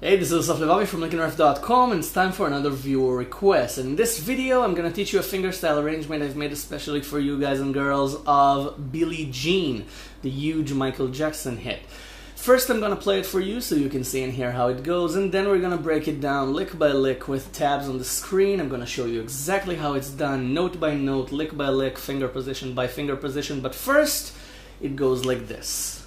Hey, this is Levavi from LincolnRef.com, and it's time for another viewer request. And in this video, I'm going to teach you a fingerstyle arrangement I've made especially for you guys and girls of Billie Jean, the huge Michael Jackson hit. First, I'm going to play it for you so you can see and hear how it goes, and then we're going to break it down lick by lick with tabs on the screen. I'm going to show you exactly how it's done, note by note, lick by lick, finger position by finger position. But first, it goes like this.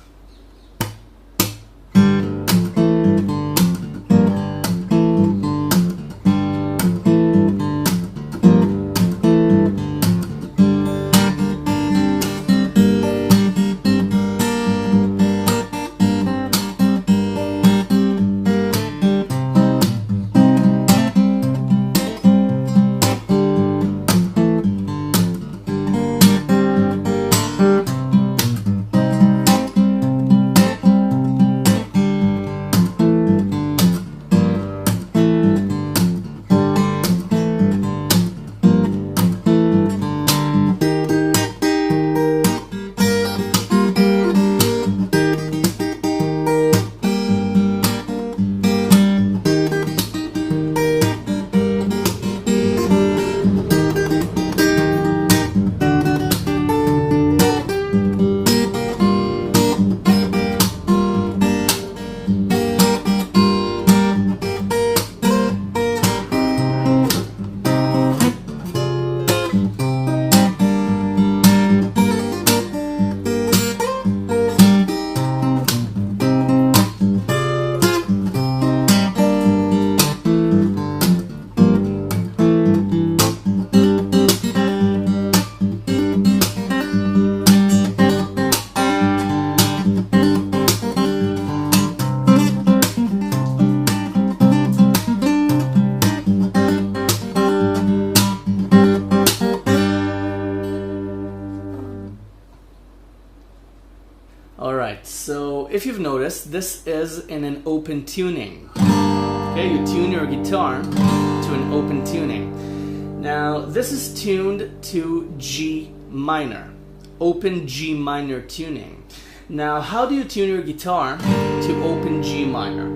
Alright, so if you've noticed, this is in an open tuning. Okay, you tune your guitar to an open tuning. Now, this is tuned to G minor, open G minor tuning. Now, how do you tune your guitar to open G minor?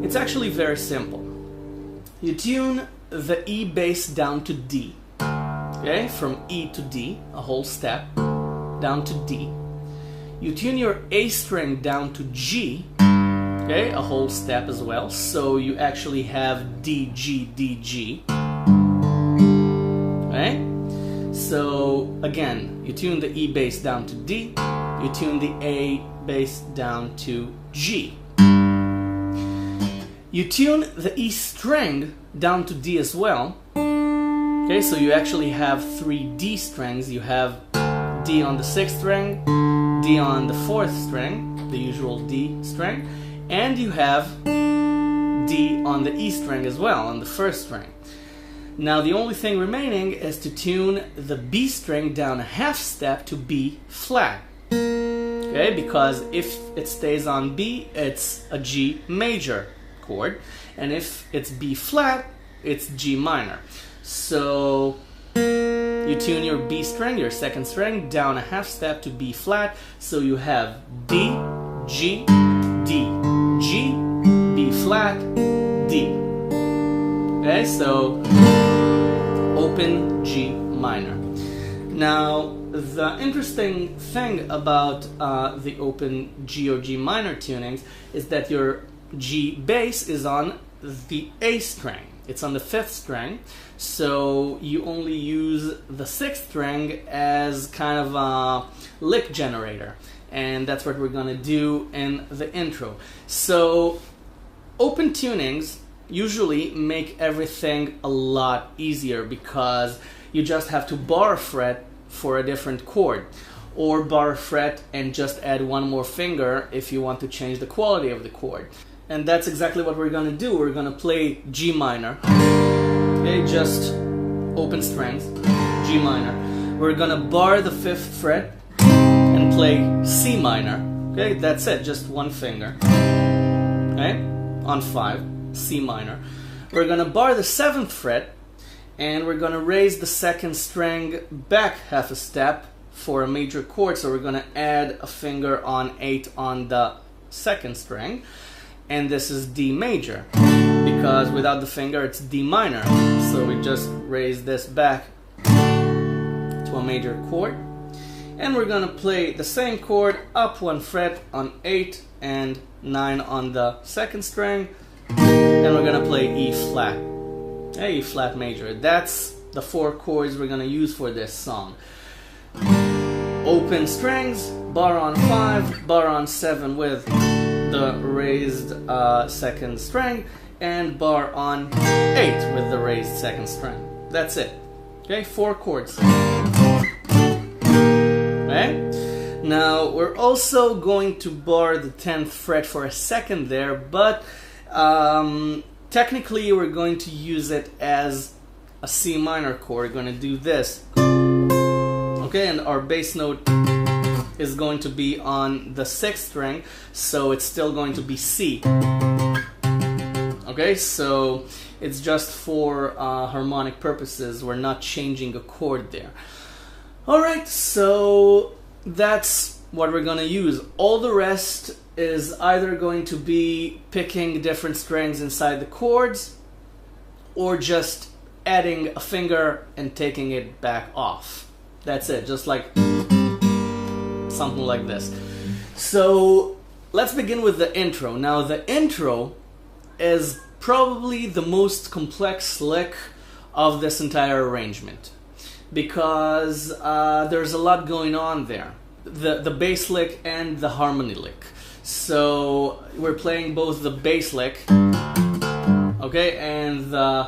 It's actually very simple. You tune the E bass down to D, okay, from E to D, a whole step, down to D. You tune your A string down to G, okay, a whole step as well, so you actually have D, G, D, G, okay? So again, you tune the E bass down to D, you tune the A bass down to G. You tune the E string down to D as well, okay, so you actually have 3 D strings. You have D on the 6th string, D on the 4th string, the usual D string, and you have D on the E string as well, on the 1st string. Now the only thing remaining is to tune the B string down a half step to B flat, okay, because if it stays on B, it's a G major chord, and if it's B flat, it's G minor. So you tune your B string, your 2nd string, down a half step to B flat, so you have D, G, D, G, B flat, D. Okay, so open G minor. Now, the interesting thing about the open G or G minor tunings is that your G bass is on the A string. It's on the 5th string, so you only use the 6th string as kind of a lick generator, and that's what we're going to do in the intro. So open tunings usually make everything a lot easier because you just have to bar a fret for a different chord, or bar a fret and just add one more finger if you want to change the quality of the chord. And that's exactly what we're going to do. We're going to play G minor, okay, just open strings, G minor. We're going to bar the 5th fret and play C minor, okay, that's it, just one finger, okay, on 5, C minor. We're going to bar the 7th fret and we're going to raise the 2nd string back half a step for a major chord, so we're going to add a finger on 8 on the 2nd string. and this is D major, because without the finger it's D minor. So we just raise this back to a major chord, and we're gonna play the same chord up 1 fret on 8 and 9 on the 2nd string, and we're gonna play E flat. E flat major. That's the 4 chords we're gonna use for this song. Open strings, bar on 5, bar on 7 with the raised 2nd string, and bar on 8 with the raised 2nd string. That's it. Okay, 4 chords. Okay? Now we're also going to bar the 10th fret for a second there, but technically we're going to use it as a C minor chord. We're going to do this. Okay, and our bass note is going to be on the 6th string, so it's still going to be C. Okay, so it's just for harmonic purposes. We're not changing a chord there. Alright, so that's what we're gonna use. All the rest is either going to be picking different strings inside the chords, or just adding a finger and taking it back off. That's it, just like something like this. So let's begin with the intro. Now the intro is probably the most complex lick of this entire arrangement, because there's a lot going on there. The bass lick and the harmony lick. So we're playing both the bass lick, okay, and the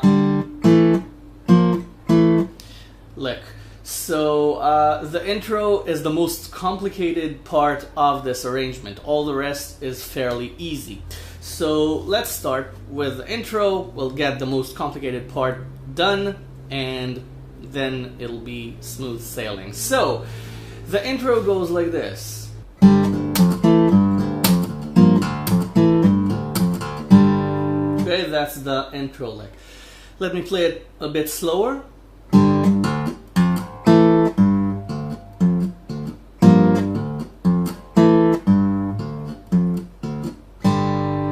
lick. So the intro is the most complicated part of this arrangement. All the rest is fairly easy. So let's start with the intro. We'll get the most complicated part done, and then it'll be smooth sailing. So the intro goes like this. Okay, that's the intro lick. Let me play it a bit slower.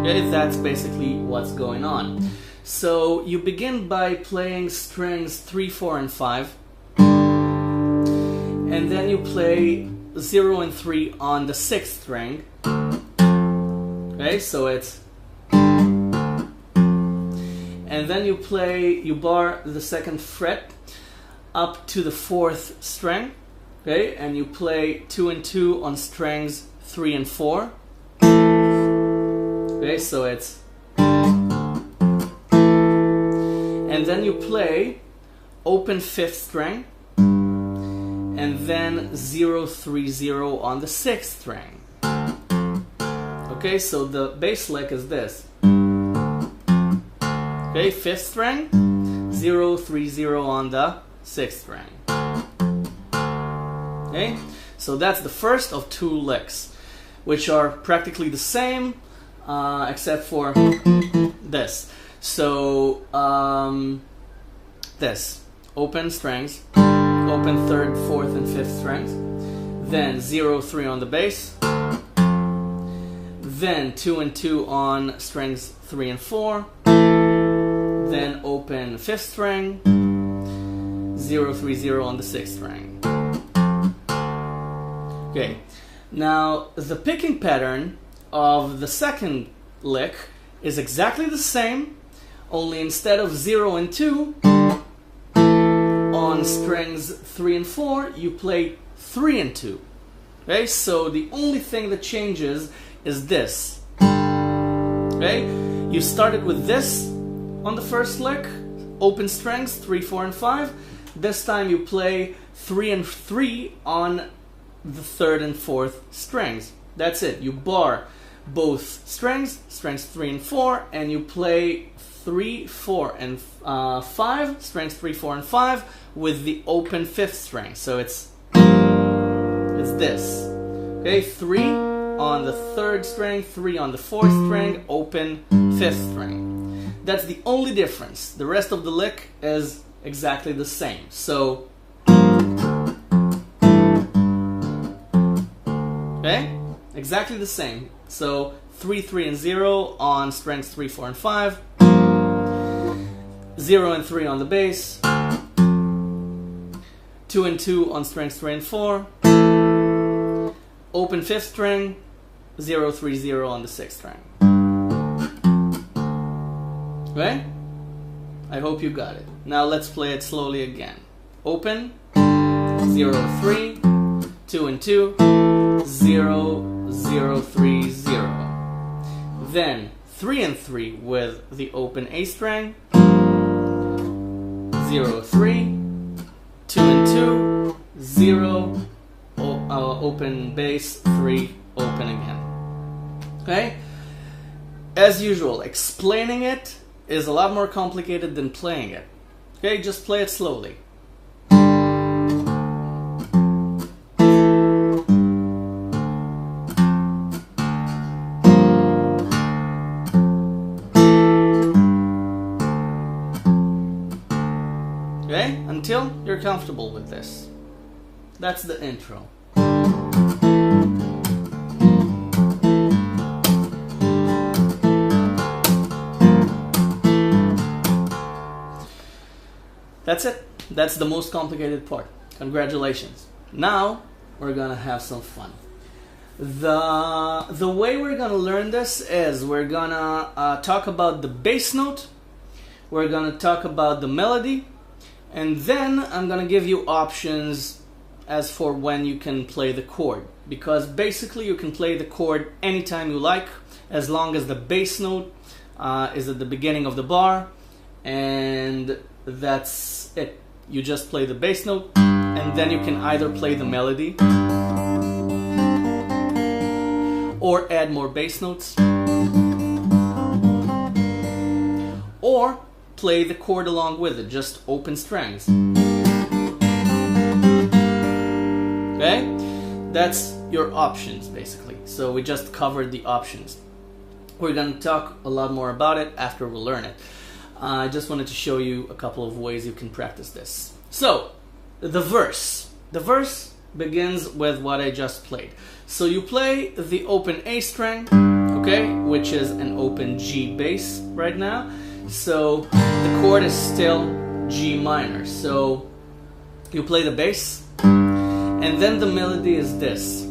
Okay, that's basically what's going on. So you begin by playing strings 3, 4, and 5, and then you play 0 and 3 on the 6th string. Okay, so it's, and then you bar the 2nd fret up to the 4th string. Okay, and you play 2 and 2 on strings 3 and 4. Okay, so it's, and then you play open 5th string, and then 0, 3, 0 on the 6th string. Okay, so the bass lick is this. Okay, 5th string, 0, 3, 0 on the 6th string. Okay, so that's the first of 2 licks, which are practically the same, except for this. So this, open strings, open 3rd, 4th, and 5th strings, then 0, 3 on the bass, then 2 and 2 on strings 3 and 4, then open 5th string, 0, 3, 0 on the 6th string. Okay, now the picking pattern of the second lick is exactly the same, only instead of 0 and 2 on strings 3 and 4, you play 3 and 2. Okay, so the only thing that changes is this. Okay, you started with this on the first lick, open strings 3, 4, and 5. This time you play 3 and 3 on the 3rd and 4th strings. That's it. You bar both strings, strings 3 and 4, and you play 3, 4, and 5, strings 3, 4, and 5 with the open 5th string. So it's this. Okay, 3 on the 3rd string, 3 on the 4th string, open 5th string. That's the only difference. The rest of the lick is exactly the same. So, okay, exactly the same. So 3, 3, and 0 on strings 3, 4, and 5. 0 and 3 on the bass. 2 and 2 on strings 3 and 4. Open 5th string. 0, 3, 0 on the 6th string. Okay? I hope you got it. Now let's play it slowly again. Open. 0, 3. 2 and 2. 0, 0, 3, 0. Then 3 and 3 with the open A string. 0, 3. 2 and 2. 0. Open bass. 3. Open again. Okay? As usual, explaining it is a lot more complicated than playing it. Okay? Just play it slowly. Okay? Until you're comfortable with this. That's the intro. That's it. That's the most complicated part. Congratulations. Now we're gonna have some fun. The way we're gonna learn this is we're gonna talk about the bass note, we're gonna talk about the melody, and then I'm gonna give you options as for when you can play the chord. Because basically you can play the chord anytime you like, as long as the bass note is at the beginning of the bar, and that's it. You just play the bass note, and then you can either play the melody or add more bass notes, or play the chord along with it, just open strings. Okay? That's your options basically. So we just covered the options. We're gonna talk a lot more about it after we learn it. I just wanted to show you a couple of ways you can practice this. So, the verse. The verse begins with what I just played. So you play the open A string, okay, which is an open G bass right now. So the chord is still G minor. So you play the bass, and then the melody is this.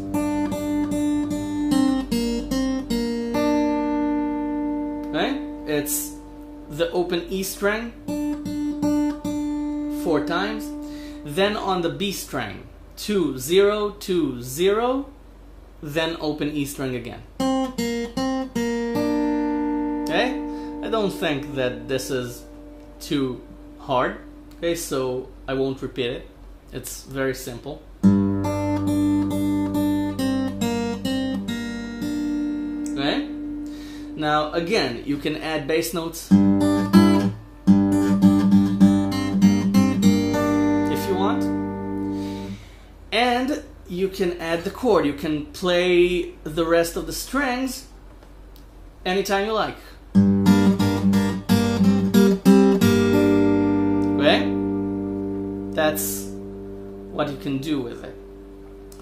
Okay? It's the open E string 4 times, then on the B string 2, 0, 2, 0, then open E string again. Okay? I don't think that this is too hard. Okay, so I won't repeat it. It's very simple. Okay? Now again, you can add bass notes if you want, and you can add the chord. You can play the rest of the strings anytime you like. Okay? That's what you can do with it.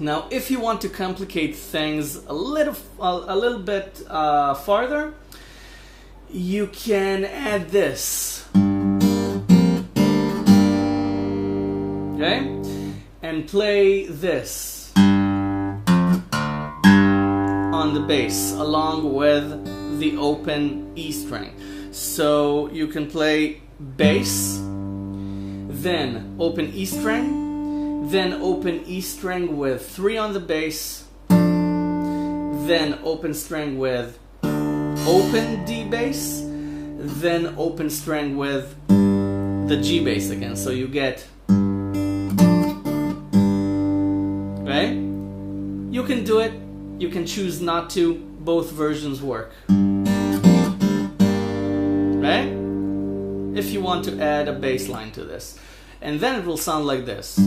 Now, if you want to complicate things a little bit farther, you can add this. Okay? And play this on the bass along with the open E string. So you can play bass, then open E string, then open E string with 3 on the bass, then open string with open D bass, then open string with the G bass again. So you get, right? You can do it, you can choose not to, both versions work. Right? If you want to add a bass line to this. And then it will sound like this.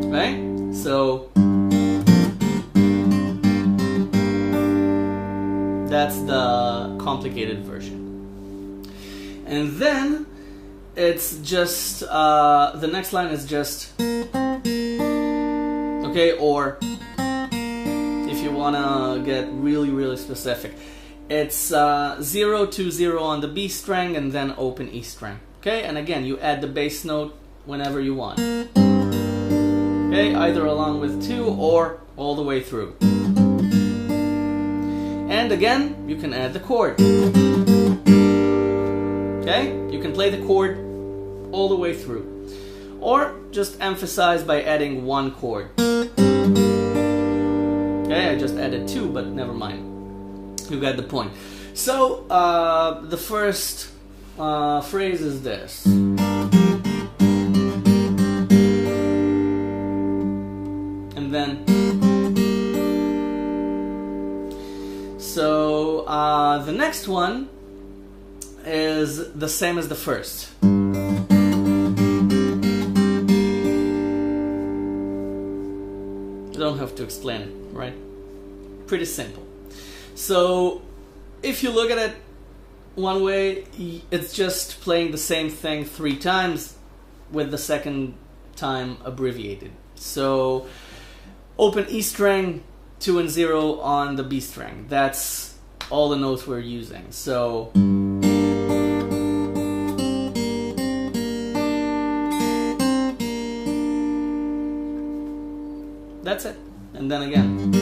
Right? So that's the complicated version. And then it's just the next line is just, Okay, or if you wanna get really specific, it's 0 2 0 on the B string and then open E string. Okay, and again you add the bass note whenever you want. Okay, either along with 2 or all the way through. And again, you can add the chord. Okay, you can play the chord all the way through. Or just emphasize by adding one chord. Okay, I just added 2, but never mind. You got the point. So, the first phrase is this. And then, so the next one is the same as the first. You don't have to explain it, right? Pretty simple. So if you look at it one way, it's just playing the same thing 3 times with the second time abbreviated. So open E string, 2 and 0 on the B string. That's all the notes we're using. So that's it. And then again.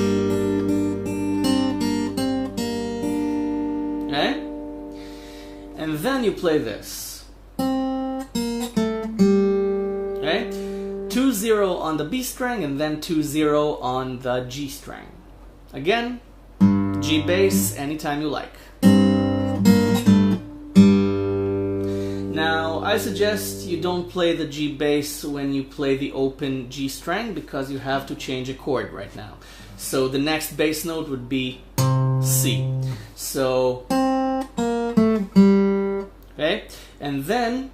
Okay? And then you play this. Okay? 2 0 on the B string and then 2 0 on the G string. Again, G bass anytime you like. Now, I suggest you don't play the G bass when you play the open G string because you have to change a chord right now. So the next bass note would be C. So, okay, and then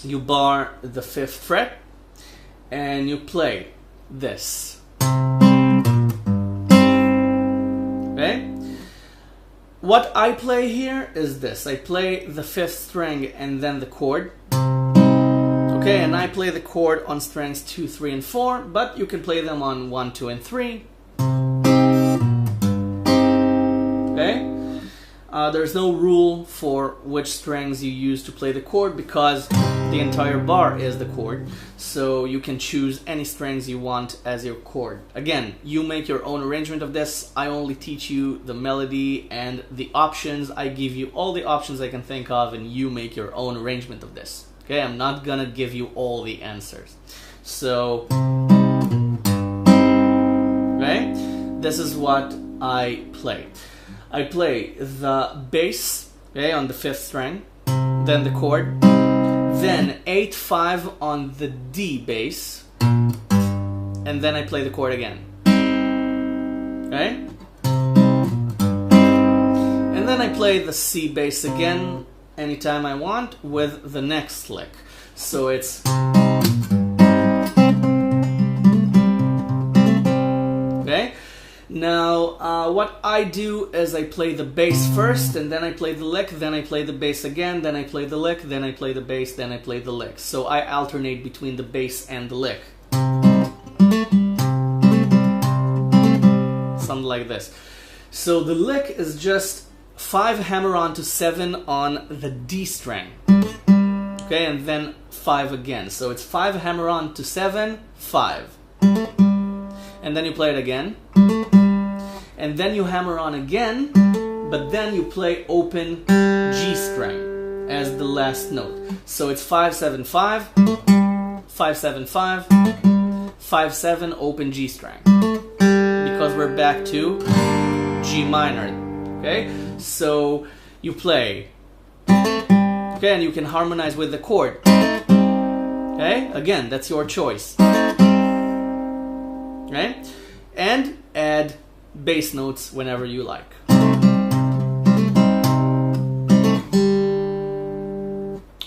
you bar the 5th fret and you play this. Okay? What I play here is this. I play the 5th string and then the chord. Okay, and I play the chord on strings 2, 3, and 4, but you can play them on 1, 2, and 3. Okay? There's no rule for which strings you use to play the chord because the entire bar is the chord. So you can choose any strings you want as your chord. Again, you make your own arrangement of this. I only teach you the melody and the options. I give you all the options I can think of and you make your own arrangement of this. Okay, I'm not gonna give you all the answers. So, okay, this is what I play. I play the bass, okay, on the 5th string, then the chord, then 8, 5 on the D bass, and then I play the chord again. Okay? And then I play the C bass again anytime I want with the next lick. So it's okay? Now, what I do is I play the bass first, and then I play the lick, then I play the bass again, then I play the lick, then I play the bass, then I play the lick. So I alternate between the bass and the lick. Something like this. So the lick is just 5 hammer-on to 7 on the D string. Okay, and then 5 again. So it's 5 hammer-on to 7, 5. And then you play it again. And then you hammer on again, but then you play open G string as the last note. So it's 5, 7, 5, 5, 7, 5, 5, 7, open G string. Because we're back to G minor. Okay? So you play. Okay, and you can harmonize with the chord. Okay? Again, that's your choice. Okay? And add bass notes whenever you like.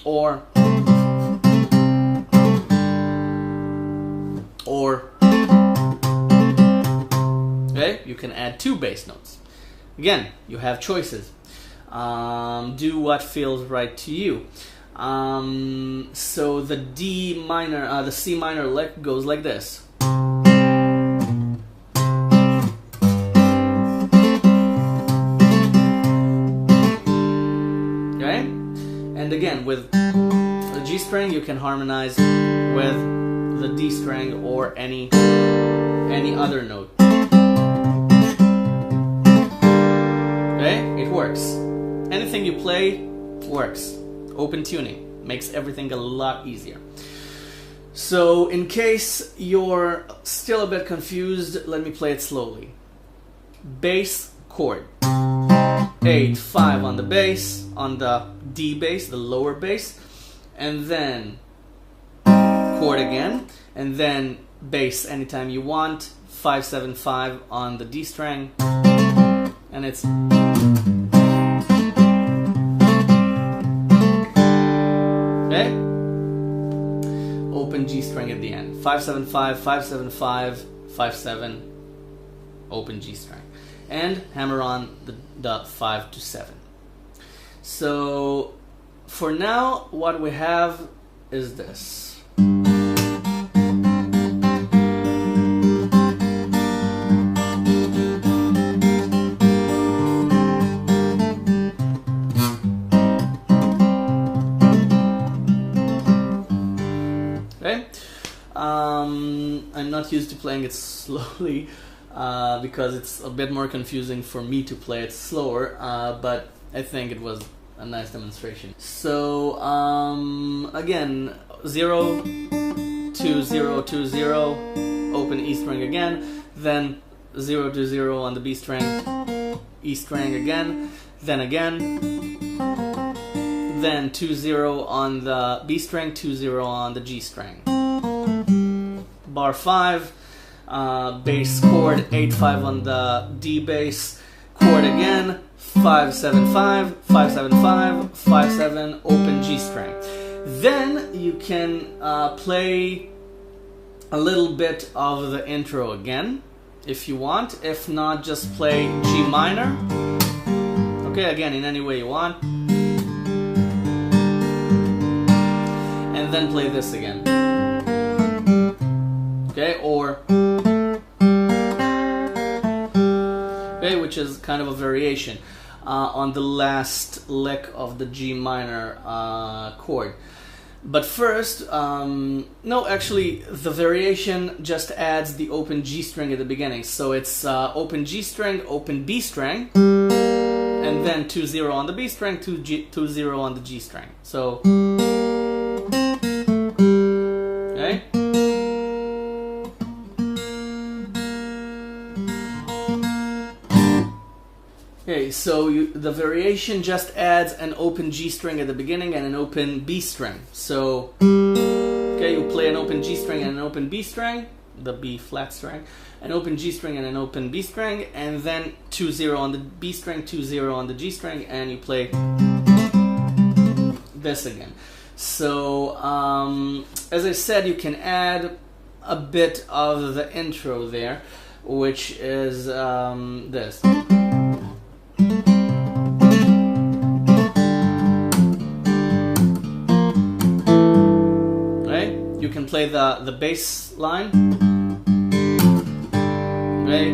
Or okay, you can add 2 bass notes. Again, you have choices. Do what feels right to you. So the D minor, the C minor lick goes like this. again, with the G string, you can harmonize with the D string or any other note. Okay, it works. Anything you play works. Open tuning makes everything a lot easier. So in case you're still a bit confused, let me play it slowly. Bass chord. 8, 5 on the bass, on the D bass, the lower bass, and then chord again, and then bass anytime you want, 5, 7, 5 on the D string, and it's okay. Open G string at the end. 5, 7, 5, 5, 7, 5, 5, 7, open G string. And hammer on the 5 to 7. So for now, what we have is this. Okay, I'm not used to playing it slowly. Because it's a bit more confusing for me to play it slower, but I think it was a nice demonstration. So again, 0, 2, 0, 2, 0, open E string again, then 0 to 0 on the B string, E string again, then 2, 0 on the B string, 2, 0 on the G string. Bar 5. Bass chord, 8, 5 on the D bass, chord again, 5, 7, 5, 5, 7, 5, 5, 7, open G string. Then you can play a little bit of the intro again, if you want. If not, just play G minor. Okay, again, in any way you want. And then play this again. Okay, or which is kind of a variation on the last lick of the G minor chord. But first, no, actually, the variation just adds the open G string at the beginning. So it's open G string, open B string, and then 2, 0 on the B string, 2, 0 on the G string. So, okay. Okay, so the variation just adds an open G string at the beginning and an open B string. So, okay, you play an open G string and an open B string, the B flat string, an open G string and an open B string, and then 2, 0 on the B string, 2, 0 on the G string, and you play this again. So, as I said, you can add a bit of the intro there, which is this. You can play the bass line. Okay,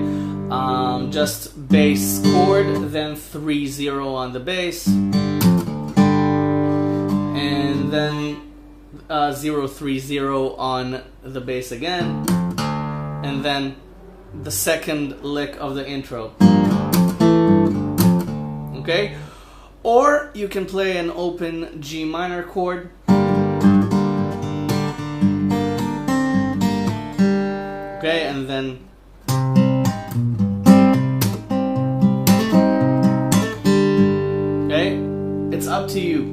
just bass chord, then 3, 0 on the bass, and then 0, 3, 0 on the bass again, and then the second lick of the intro. Okay, or you can play an open G minor chord. Okay, and then okay, it's up to you.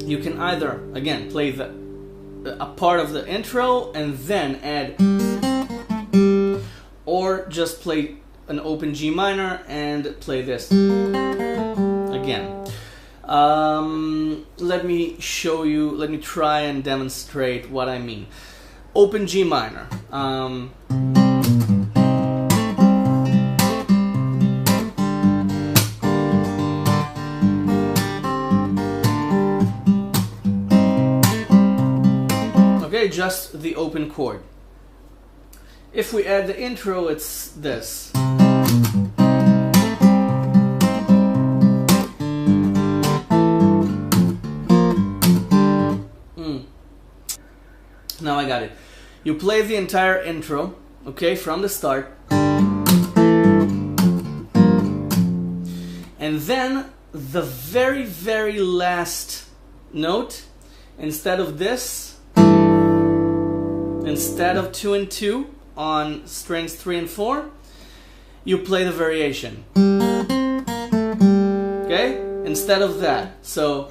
You can either again play a part of the intro and then add, or just play an open G minor and play this again. Let me show you. Let me try and demonstrate what I mean. Open G minor. Okay, just the open chord. If we add the intro, it's this. Now I got it. You play the entire intro, okay, from the start. And then the very, very last note, instead of this, instead of 2 and 2 on strings 3 and 4, you play the variation. Okay? Instead of that. So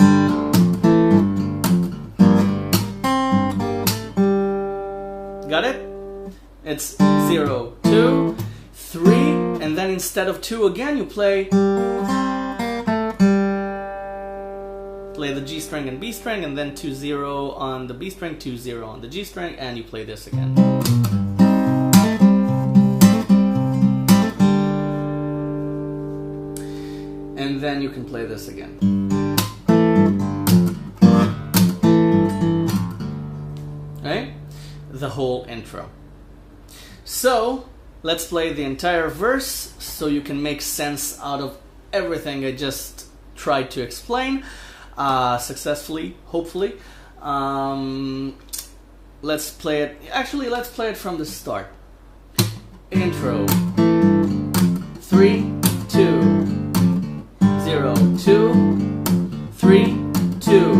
got it? It's 0, 2, 3, and then instead of 2 again, you play the G string and B string, and then 2, 0 on the B string, 2, 0 on the G string, and you play this again. And then you can play this again. Right? The whole intro. So, let's play the entire verse so you can make sense out of everything I just tried to explain. Successfully, hopefully. Let's play it. Actually, let's play it from the start. Intro. 3, 2, 0, 2, 3, 2.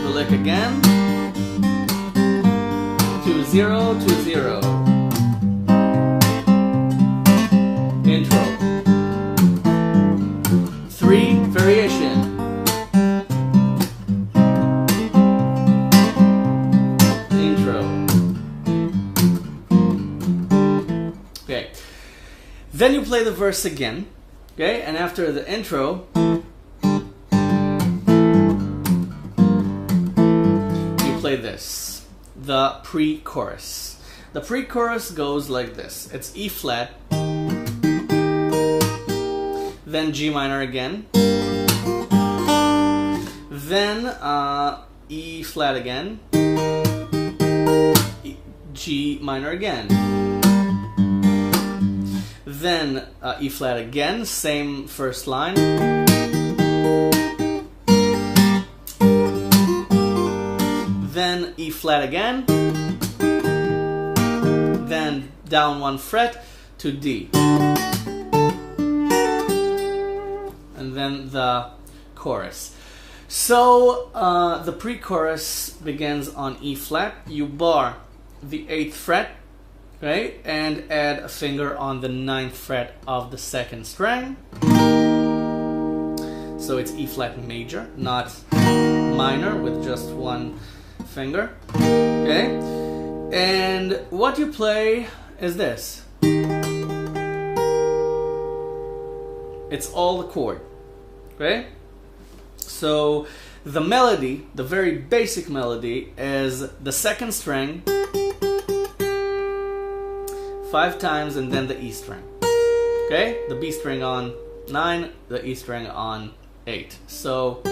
The lick again. 2, 0, 2, 0. Intro. 3, variation. Intro. Okay. Then you play the verse again. Okay, and after the intro, you play this, the pre-chorus. The pre-chorus goes like this. It's E flat, then G minor again, then E flat again, G minor again, then E flat again, same first line, then E flat again, then down 1 fret to D. And then the chorus. So the pre-chorus begins on E flat. You bar the 8th fret, right, and add a finger on the 9th fret of the 2nd string. So it's E flat major, not minor, with just 1 finger. Okay, and what you play is this. It's all the chord. Okay? So the melody, the very basic melody, is the 2nd string 5 times and then the E string. Okay? The B string on 9, the E string on 8. So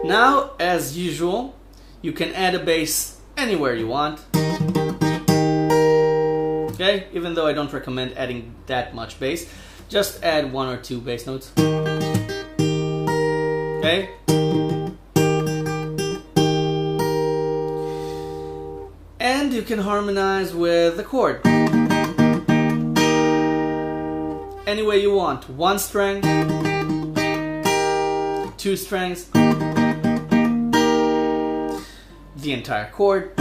now, as usual, you can add a bass anywhere you want. Okay? Even though I don't recommend adding that much bass. Just add 1 or 2 bass notes. Okay? And you can harmonize with the chord. Any way you want. 1 string, 2 strings, the entire chord.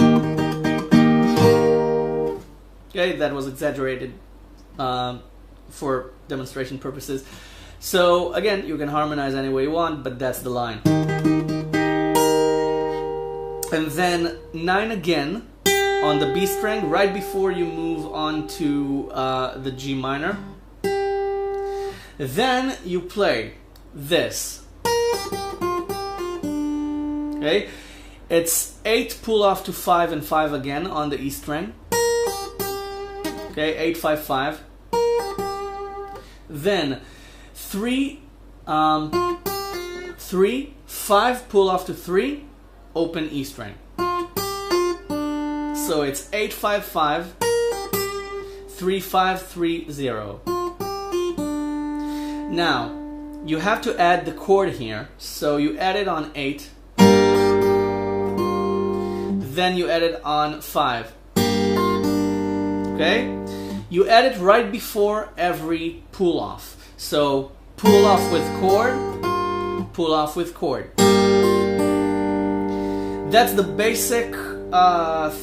Okay, that was exaggerated for demonstration purposes. So again, you can harmonize any way you want, but that's the line. And then 9 again on the B string right before you move on to the G minor. Then you play this. Okay, it's 8 pull off to 5 and 5 again on the E string. Okay, 8, 5, 5. Then 3, 3, 5 pull off to 3, open E string. So it's 8, 5, 5, 3, 5, 3, 0. Now you have to add the chord here. So you add it on 8, then you add it on 5. Okay? You add it right before every pull off. So pull off with chord, pull off with chord. That's the basic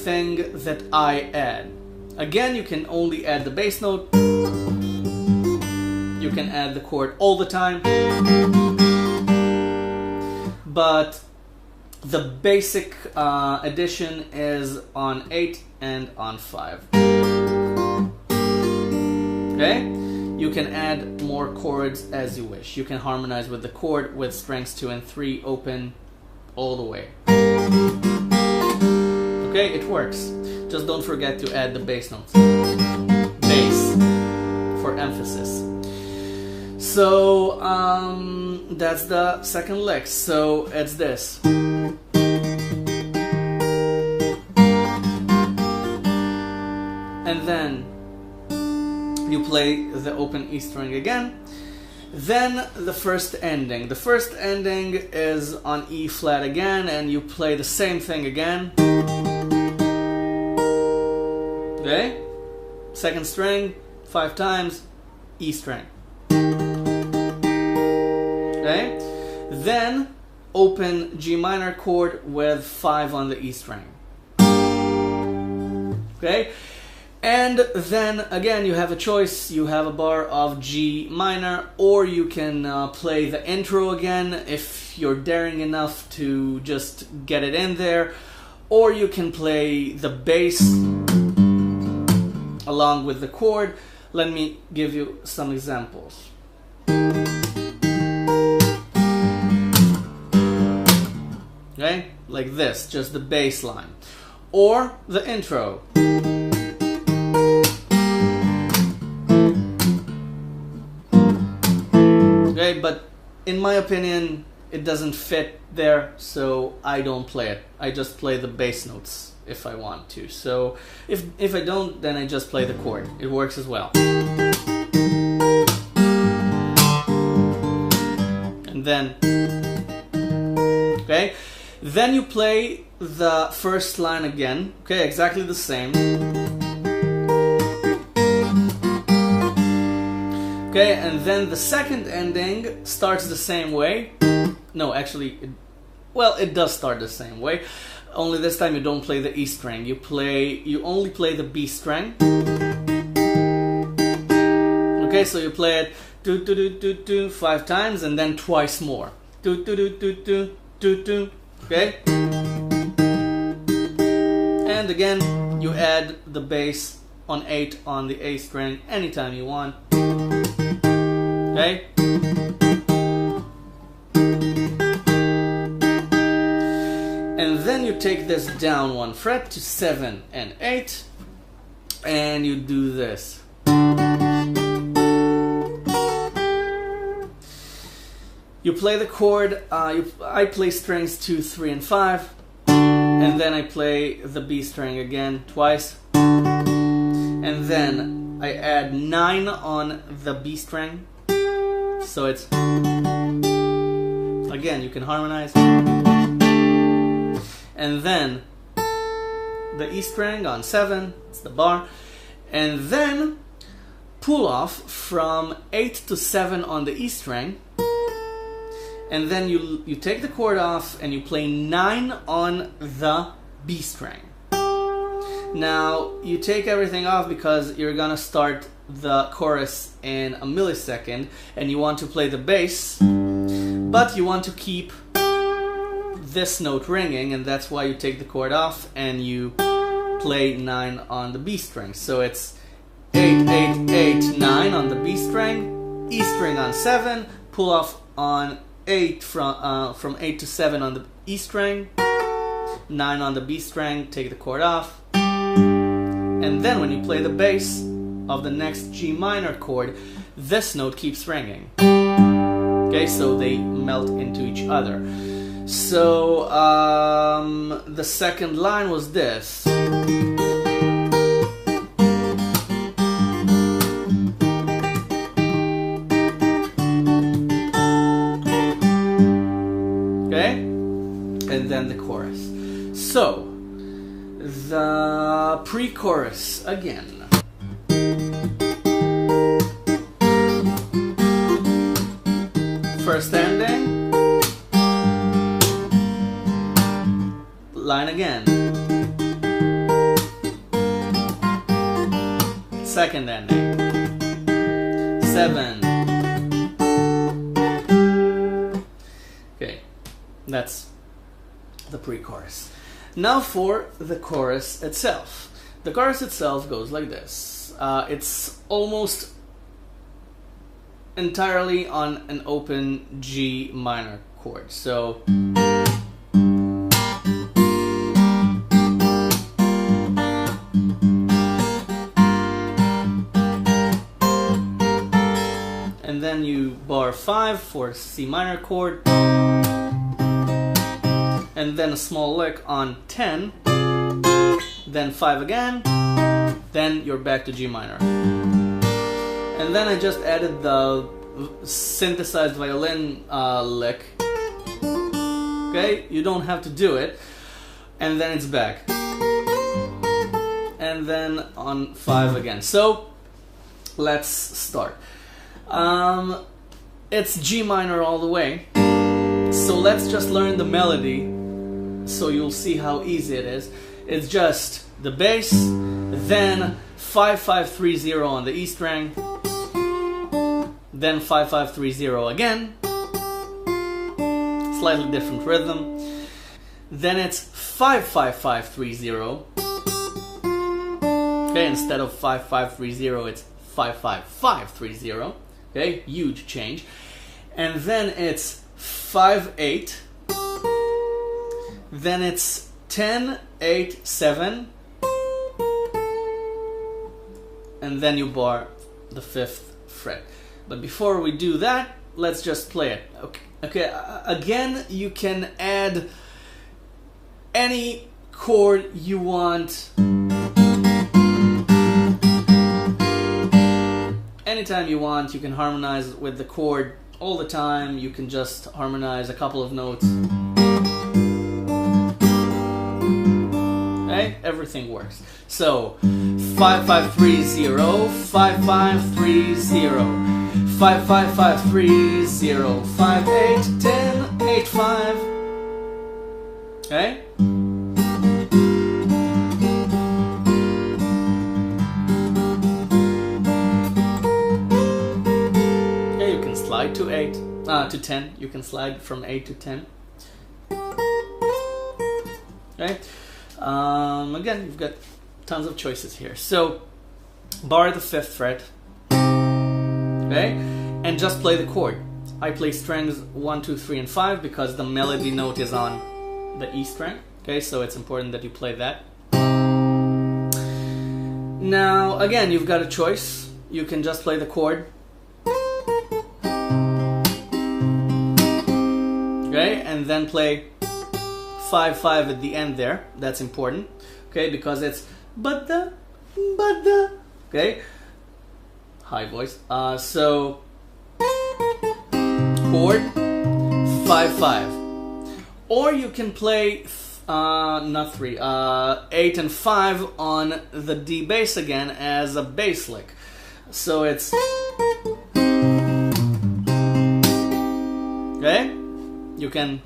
thing that I add. Again, you can only add the bass note. You can add the chord all the time. But the basic addition is on 8 and on 5. Okay? You can add more chords as you wish. You can harmonize with the chord with strings 2 and 3 open all the way. Okay, it works. Just don't forget to add the bass notes. Bass for emphasis. So that's the second lick. So it's this. And then you play the open E string again. Then the first ending. The first ending is on E flat again, and you play the same thing again. Okay? Second string, 5 times, E string. Okay? Then open G minor chord with 5 on the E string. Okay? And then again, you have a choice. You have a bar of G minor, or you can play the intro again if you're daring enough to just get it in there, or you can play the bass along with the chord. Let me give you some examples. Okay, like this, just the bass line, or the intro. Okay, but in my opinion, it doesn't fit there, so I don't play it. I just play the bass notes if I want to. So if I don't, then I just play the chord. It works as well. And then, okay, then you play the first line again. Okay, exactly the same. Okay, and then the second ending starts the same way. No, actually, it does start the same way. Only this time you don't play the E string. You only play the B string. Okay, so you play it 5 times and then twice more. Okay? And again, you add the bass on 8 on the A string anytime you want. Okay? And then you take this down 1 fret to 7 and 8, and you do this. You play the chord, I play strings 2, 3, and 5, and then I play the B string again twice, and then I add 9 on the B string. So it's, again, you can harmonize. And then the E string on 7, it's the bar. And then pull off from 8 to 7 on the E string. And then you take the chord off and you play 9 on the B string. Now, you take everything off because you're gonna start the chorus in a millisecond and you want to play the bass, but you want to keep this note ringing, and that's why you take the chord off and you play 9 on the B string. So it's 8, 8, 8, 9 on the B string, E string on 7, pull off on 8 from 8 to 7 on the E string, 9 on the B string, take the chord off, and then when you play the bass of the next G minor chord, this note keeps ringing. Okay, so they melt into each other. So the second line was this. then the chorus. So, the pre-chorus again. First ending, line again. Second ending, 7. Okay, that's the pre-chorus. Now for the chorus itself. The chorus itself goes like this. It's almost entirely on an open G minor chord. So and then you bar 5 for C minor chord, and then a small lick on 10, then 5 again, then you're back to G minor. And then I just added the synthesized violin lick. Okay, you don't have to do it. And then it's back. And then on 5 again. So let's start. It's G minor all the way. So let's just learn the melody so you'll see how easy it is. It's just the bass, then 5-5-3-0 on the E string, then 5-5-3-0 again, slightly different rhythm, then it's 5-5-5-3-0, okay, instead of 5-5-3-0 it's 5-5-5-3-0, okay, huge change, and then it's 5-8, then it's 10-8-7, and then you bar the 5th fret. But before we do that, let's just play it. Okay. Again, you can add any chord you want, anytime you want. You can harmonize with the chord all the time. You can just harmonize a couple of notes. Okay, everything works. So 5-5-3-0, 5-5-3-0. 5-5-5-3-0, 5-8-10-8-5. Okay? Okay, you can slide to 10. You can slide from 8 to 10. Okay? Again, you've got tons of choices here. So, bar the 5th fret. Okay, and just play the chord. I play strings 1, 2, 3, and 5 because the melody note is on the E string. Okay, so it's important that you play that. Now, again, you've got a choice. You can just play the chord. Okay, and then play 5-5 at the end there. That's important. Okay, because it's but the. Okay. High voice. So chord 5-5, or you can play not 3, 8 and 5 on the D bass again as a bass lick. So it's okay. You can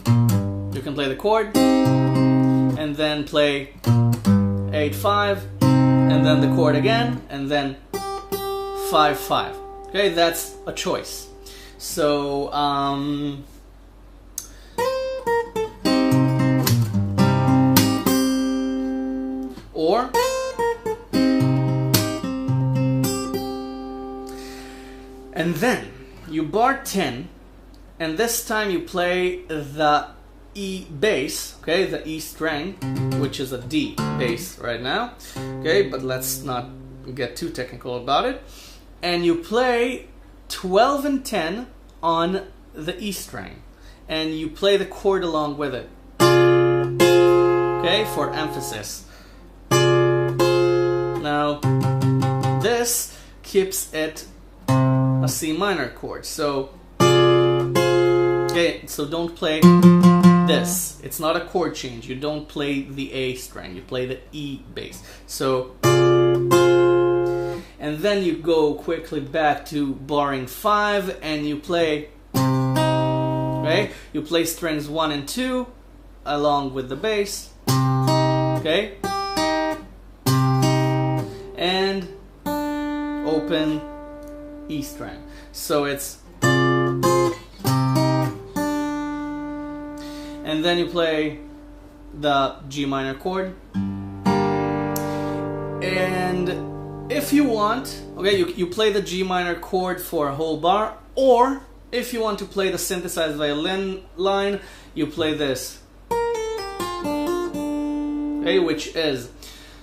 play the chord and then play 8-5 and then the chord again and then 5-5. Okay, that's a choice. So or and then you bar 10, and this time you play the E bass, okay, the E string, which is a D bass right now. Okay, but let's not get too technical about it. And you play 12 and 10 on the E string, and you play the chord along with it. Okay, for emphasis. Now, this keeps it a C minor chord. So, okay, so don't play this. It's not a chord change. You don't play the A string. You play the E bass. So, and then you go quickly back to barring 5 and you play, okay? You play strings 1 and 2 along with the bass, okay? And open E string. So it's, and then you play the G minor chord. And if you want, okay, you play the G minor chord for a whole bar, or if you want to play the synthesized violin line, you play this, okay, which is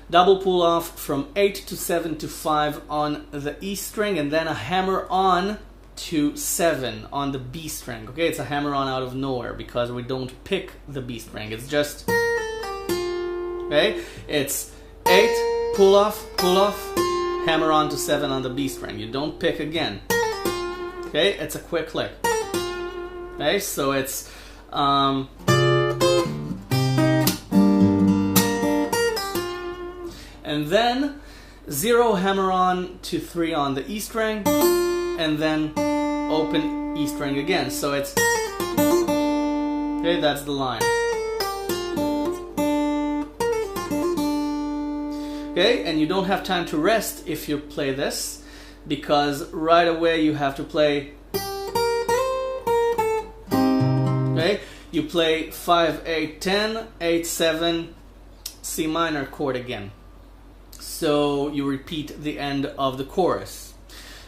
double pull off from 8 to 7 to 5 on the E string, and then a hammer on to 7 on the B string. Okay, it's a hammer on out of nowhere because we don't pick the B string. It's just, okay, it's 8, pull off, hammer on to 7 on the B string. You don't pick again. Okay, it's a quick lick. Okay, so it's and then 0 hammer on to 3 on the E string, and then open E string again. So it's, okay, that's the line. Okay, and you don't have time to rest if you play this, because right away you have to play, okay, you play 5, 8, 10, 8, 7, C minor chord again. So you repeat the end of the chorus.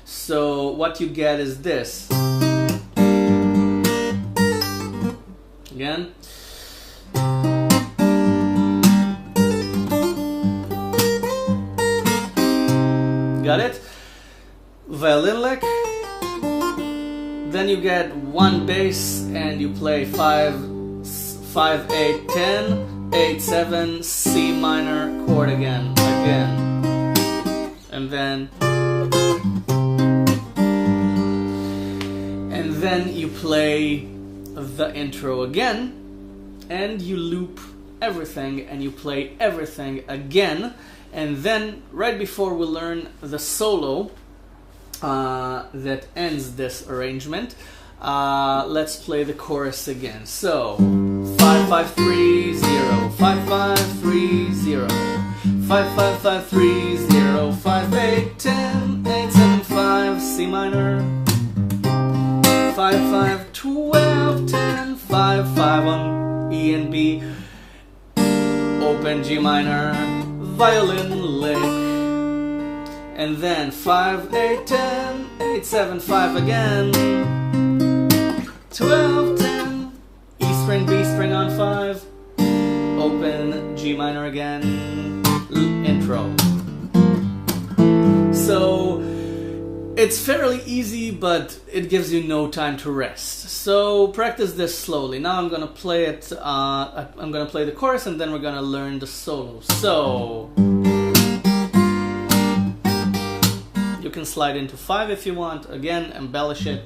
So what you get is this. Again. Got it? Violin lick. Then you get one bass and you play 5, 8, 10, 8, 7, C minor chord again. And then you play the intro again, and you loop everything and you play everything again. And then right before we learn the solo that ends this arrangement, let's play the chorus again. So 5, 5, 3, 0, 5, 5, 3, 0, 5, 5, 5, 3, 0, 5, 8, 10, 8, 7, 5, C minor, 5, 5, 12, 10, 5, 5 on E and B, open G minor, violin lick, and then 5, 8, 10, 8, 7, 5 again, 12, 10, E string, B string on 5, open G minor again, intro. So it's fairly easy, but it gives you no time to rest. So practice this slowly. Now I'm gonna play it. I'm gonna play the chorus, and then we're gonna learn the solo. So you can slide into 5 if you want. Again, embellish it.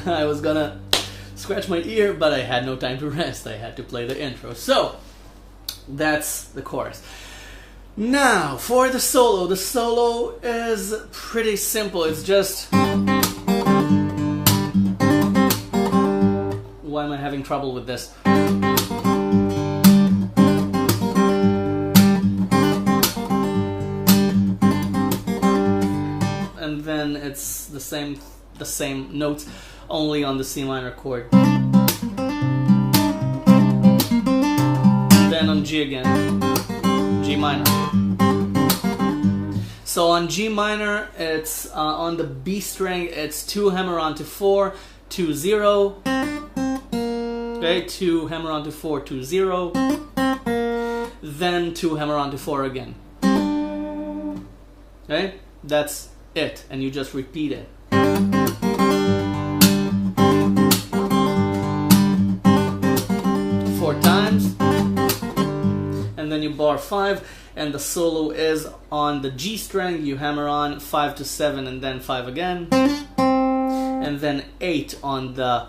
I was gonna scratch my ear, but I had no time to rest. I had to play the intro. So that's the chorus. Now for the solo. The solo is pretty simple. It's just, why am I having trouble with this? And then it's the same notes, only on the C minor chord. Then on G again, G minor. So on G minor, it's on the B string, it's 2 hammer on to 4, 2, 0. Okay, 2 hammer on to 4, 2, 0. then 2 hammer on to 4 again. Okay, that's it, and you just repeat it. 4 times, and then you bar 5, and the solo is on the G string. You hammer on 5 to 7 and then 5 again, and then 8 on the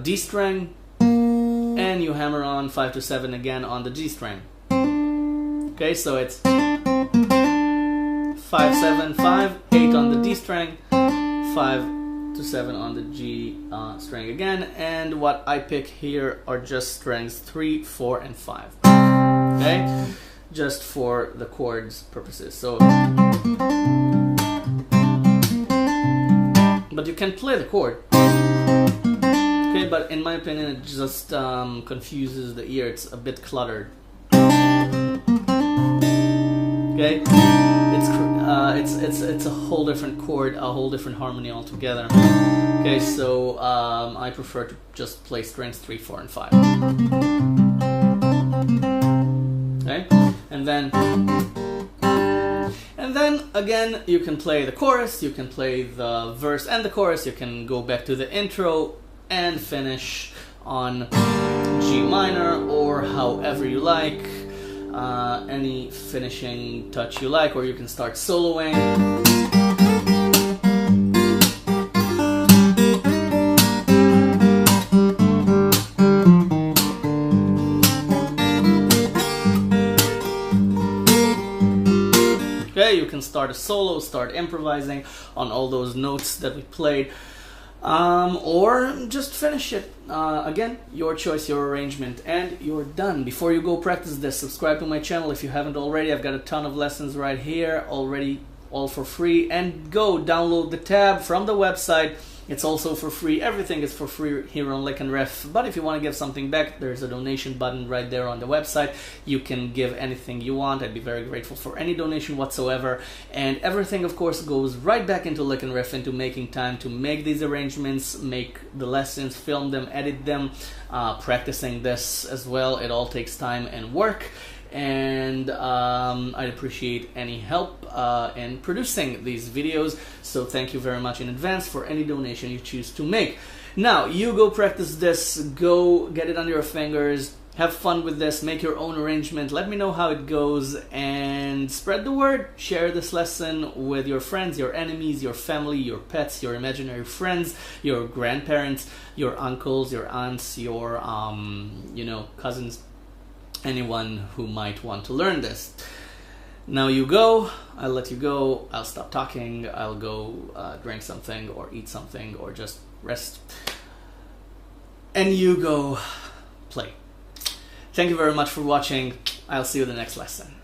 D string, and you hammer on 5 to 7 again on the G string. Okay, so it's 5, 7, 5, 8 on the D string, 5 to 7 on the G string again, and what I pick here are just strings 3, 4, and 5. Okay, just for the chords purposes. So, but you can play the chord. Okay, but in my opinion, it just confuses the ear. It's a bit cluttered. Okay, it's a whole different chord, a whole different harmony altogether. Okay, so I prefer to just play strings 3, 4, and 5. Okay, and then again you can play the chorus, you can play the verse and the chorus, you can go back to the intro and finish on G minor, or however you like, any finishing touch you like, or you can start soloing. Okay, you can start a solo, start improvising on all those notes that we played, or just finish it. Again, your choice, your arrangement, and you're done. Before you go practice this, subscribe to my channel if you haven't already. I've got a ton of lessons right here already, all for free, and go download the tab from the website. It's also for free. Everything is for free here on Lick and Riff. But if you want to give something back, there's a donation button right there on the website. You can give anything you want. I'd be very grateful for any donation whatsoever. And everything, of course, goes right back into Lick and Riff, into making time to make these arrangements, make the lessons, film them, edit them, practicing this as well. It all takes time and work. And I'd appreciate any help in producing these videos, so thank you very much in advance for any donation you choose to make. Now, you go practice this, go get it on your fingers, have fun with this, make your own arrangement, let me know how it goes, and spread the word. Share this lesson with your friends, your enemies, your family, your pets, your imaginary friends, your grandparents, your uncles, your aunts, your cousins, anyone who might want to learn this. Now you go, I'll let you go, I'll stop talking, I'll go drink something or eat something or just rest, and you go play. Thank you very much for watching. I'll see you in the next lesson.